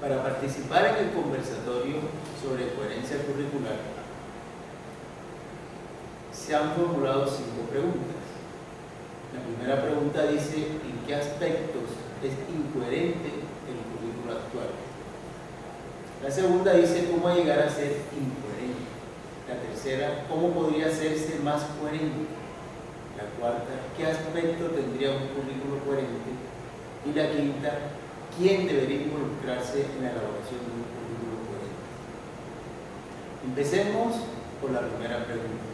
Para participar en el conversatorio sobre coherencia curricular, se han formulado 5 preguntas. La primera pregunta dice: ¿en qué aspectos es incoherente el currículo actual? La segunda dice: ¿cómo llegar a ser incoherente? La tercera: ¿cómo podría hacerse más coherente? La cuarta: ¿qué aspecto tendría un currículo coherente? Y la quinta: ¿quién debería involucrarse en la elaboración de un currículo coherente? Empecemos por la primera pregunta.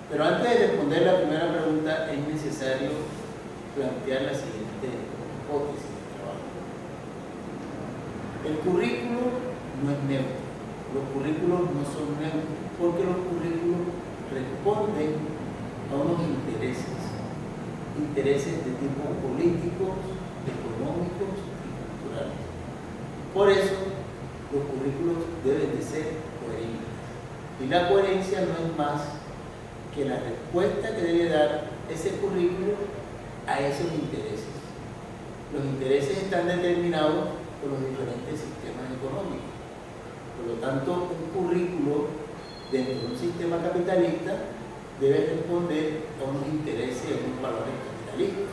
Pero antes de responder la primera pregunta, es necesario plantear la siguiente hipótesis de trabajo. El currículo no es neutro. Los currículos no son neutros, porque los currículos responden a unos intereses de tipo políticos, económicos y culturales. Por eso, los currículos deben de ser coherentes. Y la coherencia no es más que la respuesta que debe dar ese currículo a esos intereses. Los intereses están determinados por los diferentes sistemas económicos. Por lo tanto, un currículo dentro de un sistema capitalista debe responder a unos intereses y a unos valores capitalistas.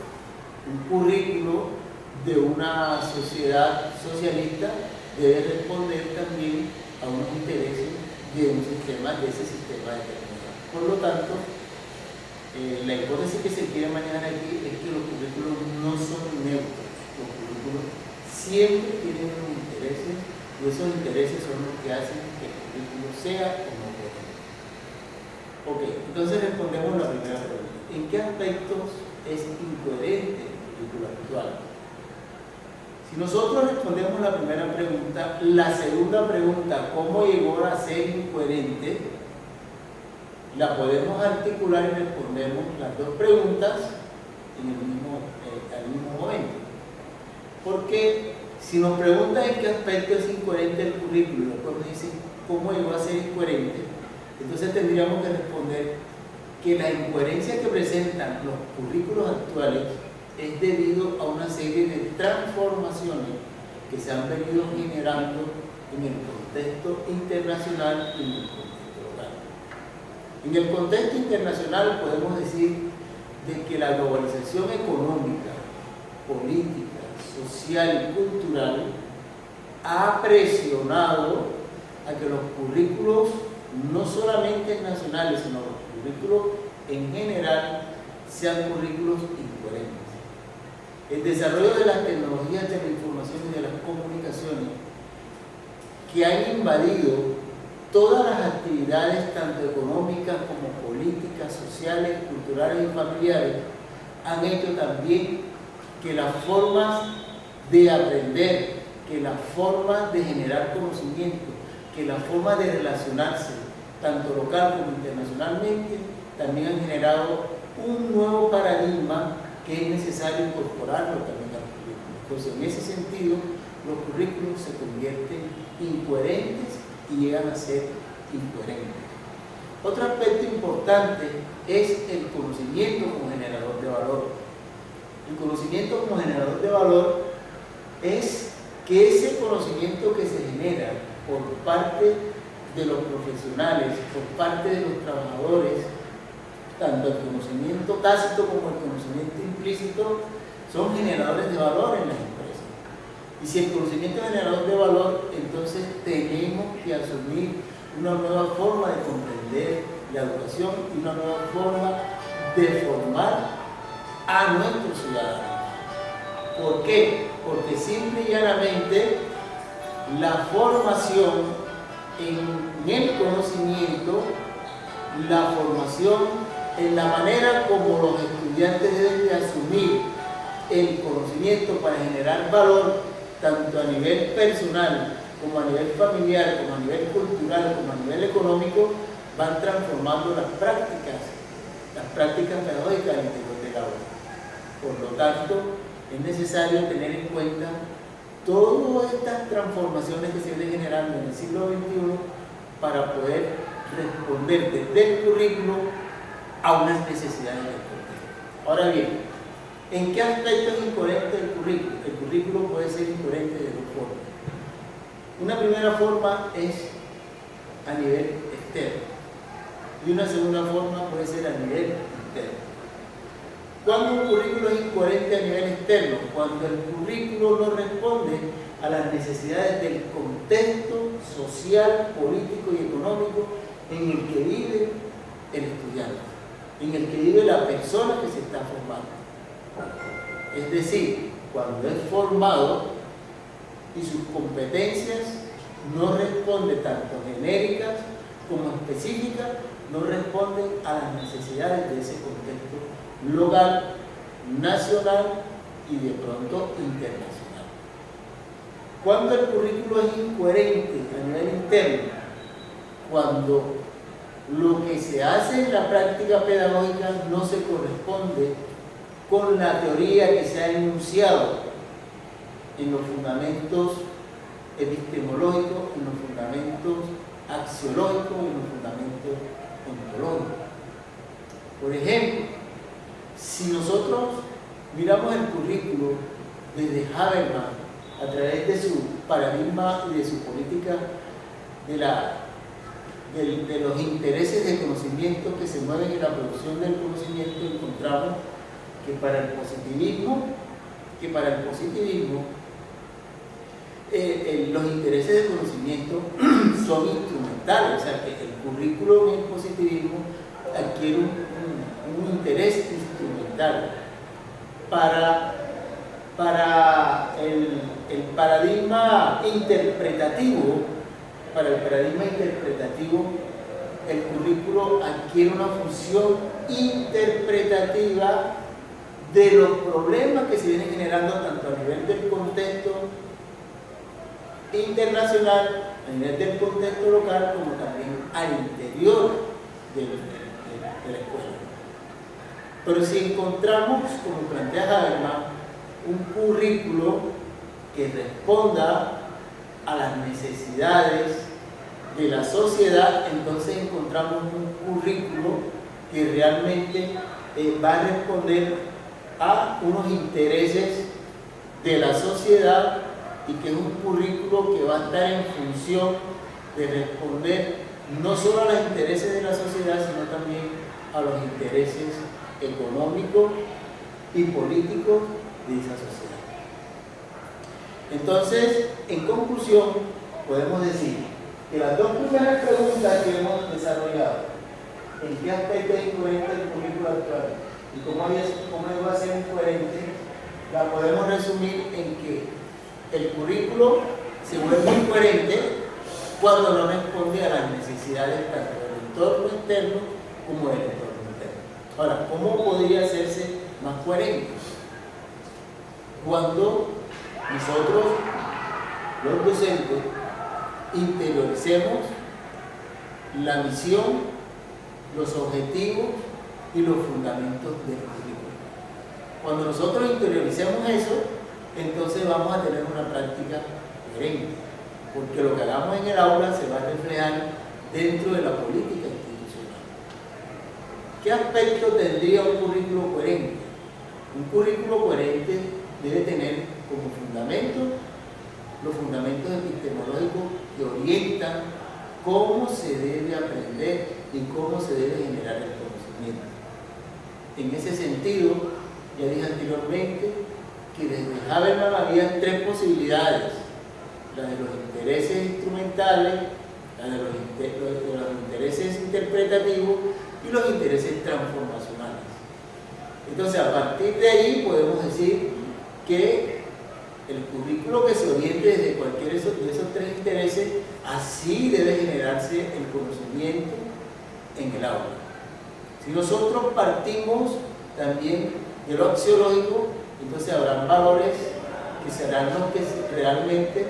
Un currículo de una sociedad socialista debe responder también a unos intereses de ese sistema determinado. Por lo tanto, la hipótesis que se quiere manejar aquí es que los currículos no son neutros. Los currículos siempre tienen unos intereses y esos intereses son los que hacen que el currículo sea o no coherente. Ok, entonces respondemos la primera pregunta: ¿en qué aspectos es incoherente el currículo actual? Si nosotros respondemos la primera pregunta, la segunda pregunta, ¿cómo llegó a ser incoherente?, la podemos articular y respondemos las dos preguntas al mismo momento. Porque si nos preguntan en qué aspecto es incoherente el currículo y después nos dicen cómo llegó a ser incoherente, entonces tendríamos que responder que la incoherencia que presentan los currículos actuales es debido a una serie de transformaciones que se han venido generando en el contexto internacional y en el contexto local. En el contexto internacional podemos decir de que la globalización económica, política, social y cultural ha presionado a que los currículos, no solamente nacionales, sino los currículos en general, sean currículos incoherentes. El desarrollo de las tecnologías de la información y de las comunicaciones, que han invadido todas las actividades, tanto económicas como políticas, sociales, culturales y familiares, han hecho también que las formas de aprender, que las formas de generar conocimiento, que las formas de relacionarse, tanto local como internacionalmente, también han generado un nuevo paradigma que es necesario incorporarlo también al currículo. Entonces, en ese sentido, los currículos se convierten incoherentes y llegan a ser incoherentes. Otro aspecto importante es el conocimiento como generador de valor. El conocimiento como generador de valor es que ese conocimiento que se genera por parte de los profesionales, por parte de los trabajadores, tanto el conocimiento tácito como el conocimiento implícito, son generadores de valor en las empresas. Y si el conocimiento es generador de valor, entonces tenemos que asumir una nueva forma de comprender la educación y una nueva forma de formar a nuestros ciudadanos. ¿Por qué? Porque simple y llanamente la formación en el conocimiento, la formación en la manera como los estudiantes deben de asumir el conocimiento para generar valor, tanto a nivel personal, como a nivel familiar, como a nivel cultural, como a nivel económico, van transformando las prácticas pedagógicas al interior del aula. Por lo tanto, es necesario tener en cuenta todas estas transformaciones que se vienen generando en el siglo XXI para poder responder desde el currículo a unas necesidades del contexto. Ahora bien, ¿en qué aspecto es incoherente el currículo? El currículo puede ser incoherente de dos formas. Una primera forma es a nivel externo y una segunda forma puede ser a nivel interno. ¿Cuándo un currículo es incoherente a nivel externo? Cuando el currículo no responde a las necesidades del contexto social, político y económico en el que vive el estudiante, en el que vive la persona que se está formando. Es decir, cuando es formado y sus competencias no responden tanto genéricas como específicas, no responden a las necesidades de ese contexto local, nacional y de pronto internacional. Cuando el currículo es incoherente a nivel interno, cuando lo que se hace en la práctica pedagógica no se corresponde con la teoría que se ha enunciado en los fundamentos epistemológicos, en los fundamentos axiológicos, en los fundamentos ontológicos. Por ejemplo, si nosotros miramos el currículo desde Habermas a través de su paradigma y de su política de los intereses de conocimiento que se mueven en la producción del conocimiento, encontramos que para el positivismo los intereses de conocimiento son instrumentales, o sea que el currículo en el positivismo adquiere un interés instrumental. Para el paradigma interpretativo, el currículo adquiere una función interpretativa de los problemas que se vienen generando tanto a nivel del contexto internacional, a nivel del contexto local, como también al interior de la escuela. Pero si encontramos, como plantea Habermas, un currículo que responda a las necesidades de la sociedad, entonces encontramos un currículo que realmente va a responder a unos intereses de la sociedad y que es un currículo que va a estar en función de responder no solo a los intereses de la sociedad, sino también a los intereses económicos y políticos de esa sociedad. Entonces, en conclusión, podemos decir que las dos primeras preguntas que hemos desarrollado, ¿en qué aspecto es incoherente el currículo actual y cómo va a ser incoherente? La podemos resumir en que el currículo se vuelve incoherente cuando no responde a las necesidades tanto del entorno externo como del entorno interno. Ahora, ¿cómo podría hacerse más coherente? Cuando nosotros, los docentes, interioricemos la misión, los objetivos y los fundamentos del currículo. Cuando nosotros interioricemos eso, entonces vamos a tener una práctica coherente, porque lo que hagamos en el aula se va a reflejar dentro de la política institucional. ¿Qué aspecto tendría un currículo coherente? Un currículo coherente debe tener como fundamento los fundamentos epistemológicos que orientan cómo se debe aprender y cómo se debe generar el conocimiento. En ese sentido, ya dije anteriormente que desde Habermas había tres posibilidades: la de los intereses instrumentales, la de los intereses interpretativos y los intereses transformacionales. Entonces, a partir de ahí podemos decir que el currículo que se oriente desde cualquiera de esos tres intereses, así debe generarse el conocimiento en el aula. Si nosotros partimos también de lo axiológico, entonces habrán valores que serán los que realmente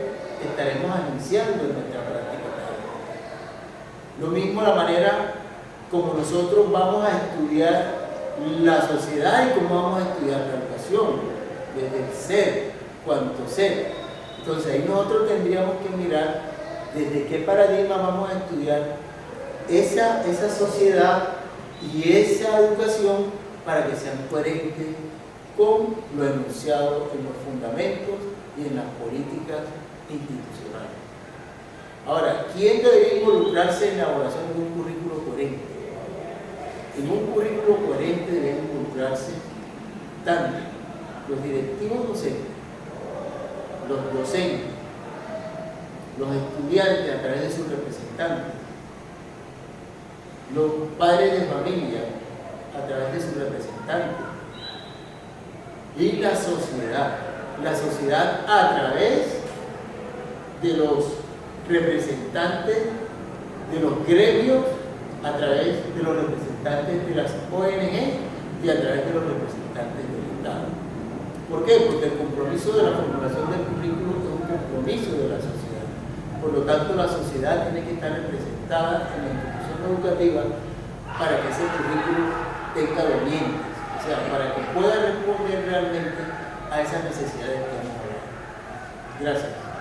estaremos anunciando en nuestra práctica pedagógica. Lo mismo la manera como nosotros vamos a estudiar la sociedad y cómo vamos a estudiar la educación, desde el ser, cuanto ser. Entonces ahí nosotros tendríamos que mirar desde qué paradigma vamos a estudiar esa sociedad y esa educación para que sean coherentes con lo enunciado en los fundamentos y en las políticas institucionales. Ahora, ¿quién debería involucrarse en la elaboración de un currículo coherente? En un currículo coherente deben involucrarse tanto los directivos docentes, los docentes, los estudiantes a través de sus representantes, los padres de familia a través de sus representantes y la sociedad a través de los representantes de los gremios, a través de los representantes de las ONG y a través de los representantes del Estado. ¿Por qué? Porque el compromiso de la formulación del currículo es un compromiso de la sociedad. Por lo tanto, la sociedad tiene que estar representada en la institución educativa para que ese currículo tenga dolientes, o sea, para que pueda responder realmente a esas necesidades que hemos hablado. Gracias.